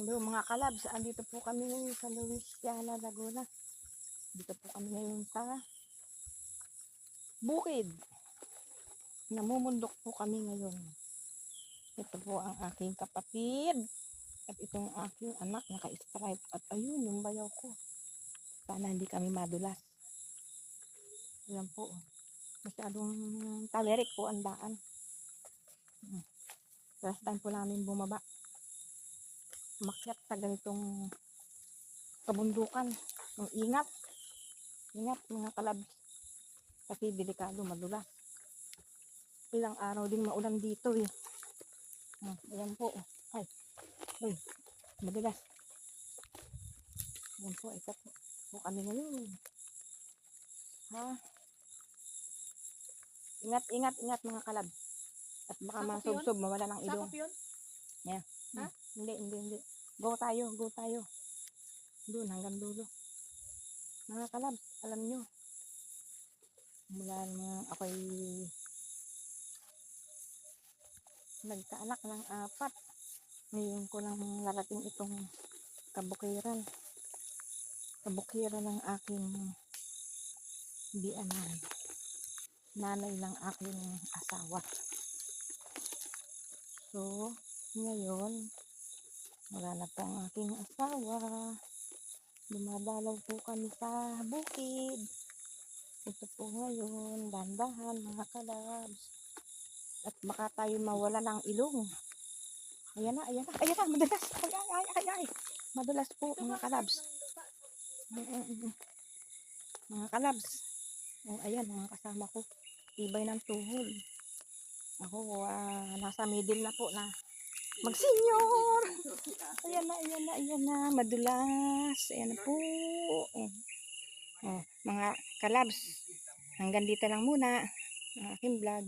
Hello mga kalabs, andito po kami ngayon sa Louisiana, Laguna. Dito po kami ngayon sa bukid. Namumundok po kami ngayon. Ito po ang aking kapatid. At itong aking anak, naka-stripe. At ayun, yung bayaw ko. Sana hindi kami madulas. Ayan po. Masyadong talerik po ang daan. Last time po namin bumaba. Makyat sa ganitong kabundukan. Ingat. Ingat mga kalabs. Kasi delikado madulas. Ilang araw din maulan dito eh. Ayan po. Ay. Uy. Madulas. Ayan po. Ito po kami ngayon. Ha? Ingat, ingat, ingat mga kalabs. At baka masubsob, mawala ng ilong. Sakop yun? Yeah. Ha? Hindi. Go tayo. Doon hanggang dulo. Mga kalabs, alam nyo. Mula nang ako'y nagkaanak ng 4. Ngayon ko lang narating itong kabukiran. Kabukiran ng aking bianan. Nanay ng aking asawa. So, ngayon, wala na po ang aking asawa. Dumadalaw po kami sa bukid. Ito po ngayon, dahan-dahan mga kalabs. At baka tayo mawala ng ilong. Ayan na, madulas. Ay. Madulas po mga kalabs. Mga kalabs. Ayan, mga kasama ko. Tibay ng tuhod. Ako, nasa middle na po na mag-senior. Ayan na. Madulas. Ayan na po. Mga kalabs. Hanggang dito lang muna ang aking vlog.